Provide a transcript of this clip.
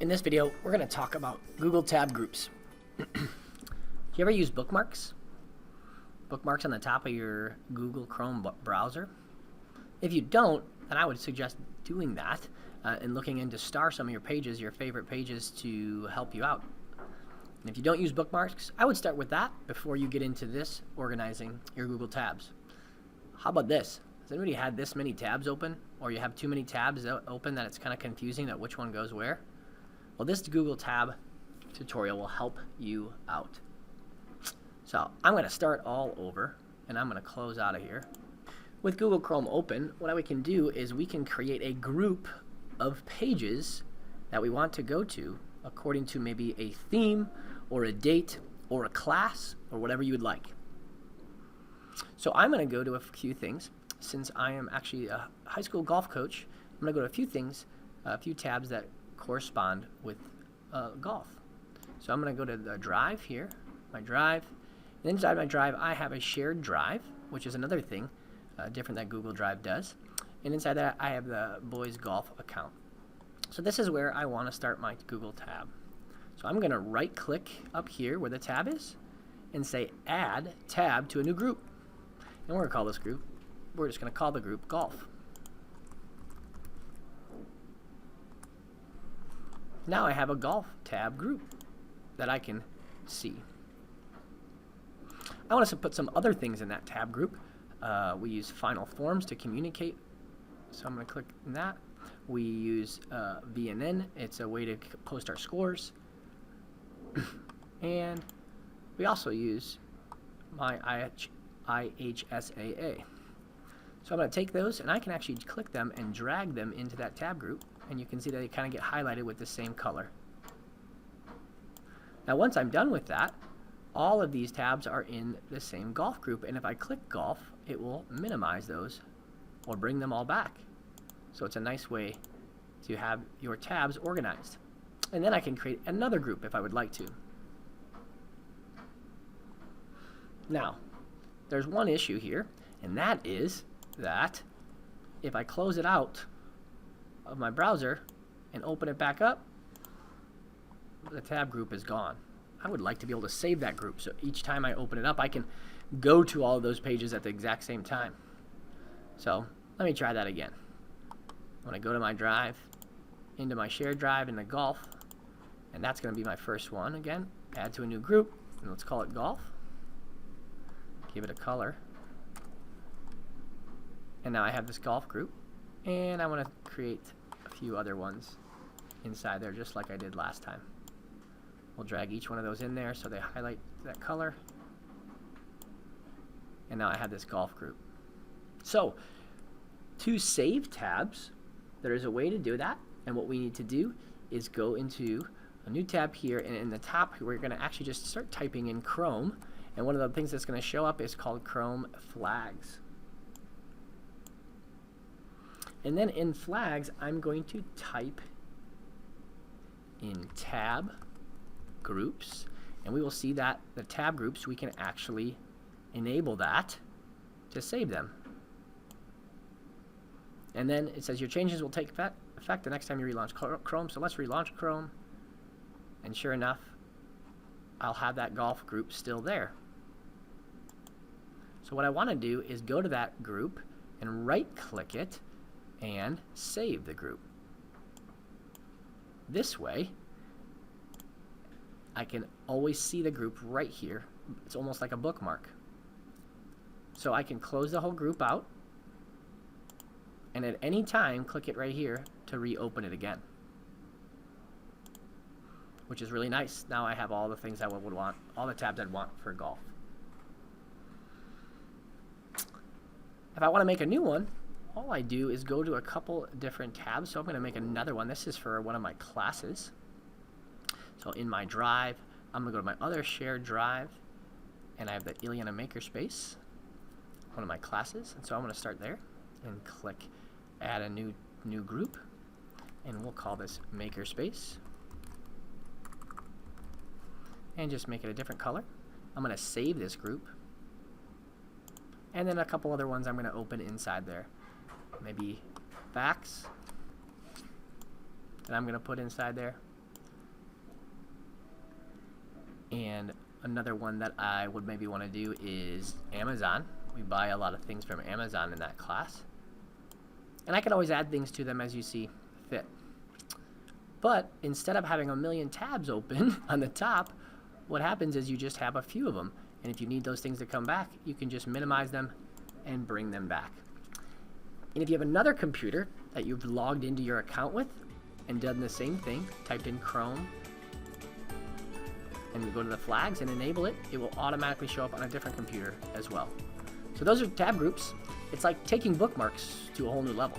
In this video, we're going to talk about Google Tab Groups. Do you ever use bookmarks? Bookmarks on the top of your Google Chrome browser? If you don't, then I would suggest doing that and looking into star some of your pages, your favorite pages, to help you out. And if you don't use bookmarks, I would start with that before you get into this, organizing your Google tabs. How about this? Has anybody had this many tabs open, or you have too many tabs open that it's kind of confusing that which one goes where? Well, this Google Tab tutorial will help you out. So I'm going to start all over, and I'm going to close out of here. With Google Chrome open, what we can do is we can create a group of pages that we want to go to according to maybe a theme or a date or a class or whatever you would like. So I'm going to go to a few things. Since I am actually a high school golf coach, I'm going to go to a few things, a few tabs that correspond with golf. So I'm going to go to the drive here, my drive. And inside my drive, I have a shared drive, which is another thing different that Google Drive does. And inside that, I have the boys golf account. So this is where I want to start my Google tab. So I'm going to right click up here where the tab is and say add tab to a new group. And we're going to call this group, we're just going to call the group golf. Now I have a golf tab group that I can see. I want us to put some other things in that tab group. We use Final Forms to communicate, so I'm going to click on that. We use VNN. It's a way to post our scores. And we also use my IHSAA. So I'm going to take those, and I can actually click them and drag them into that tab group, and you can see that they kind of get highlighted with the same color. Now once I'm done with that, all of these tabs are in the same golf group, and if I click golf, it will minimize those or bring them all back. So it's a nice way to have your tabs organized. And then I can create another group if I would like to. Now, there's one issue here, and that is that if I close it out of my browser and open it back up, the tab group is gone. I would like to be able to save that group, so each time I open it up, I can go to all of those pages at the exact same time. So let me try that again. When I go to my drive, into my shared drive, into golf, and that's going to be my first one again. Add to a new group, and let's call it golf. Give it a color. And now I have this golf group, and I want to create a few other ones inside there just like I did last time. We'll drag each one of those in there so they highlight that color. And now I have this golf group. So to save tabs, there is a way to do that, and what we need to do is go into a new tab here, and in the top we're going to actually just start typing in Chrome, and one of the things that's going to show up is called Chrome Flags. And then in Flags, I'm going to type in tab groups, and we will see that the tab groups, we can actually enable that to save them. And then it says your changes will take effect the next time you relaunch Chrome. So let's relaunch Chrome, and sure enough, I'll have that golf group still there. So what I want to do is go to that group and right click it and save the group. This way, I can always see the group right here. It's almost like a bookmark. So I can close the whole group out, and at any time, click it right here to reopen it again, which is really nice. Now I have all the things I would want, all the tabs I'd want for golf. If I want to make a new one, all I do is go to a couple different tabs. So I'm going to make another one. This is for one of my classes. So in my drive, I'm going to go to my other shared drive, and I have the Ileana Makerspace, one of my classes. And so I'm going to start there and click add a new group, and we'll call this Makerspace, and just make it a different color. I'm going to save this group, and then a couple other ones I'm going to open inside there. Maybe facts that I'm going to put inside there. And another one that I would maybe want to do is Amazon. We buy a lot of things from Amazon in that class. And I can always add things to them as you see fit. But instead of having a million tabs open on the top, what happens is you just have a few of them. And if you need those things to come back, you can just minimize them and bring them back. And if you have another computer that you've logged into your account with and done the same thing, typed in Chrome, and we go to the flags and enable it, it will automatically show up on a different computer as well. So those are tab groups. It's like taking bookmarks to a whole new level.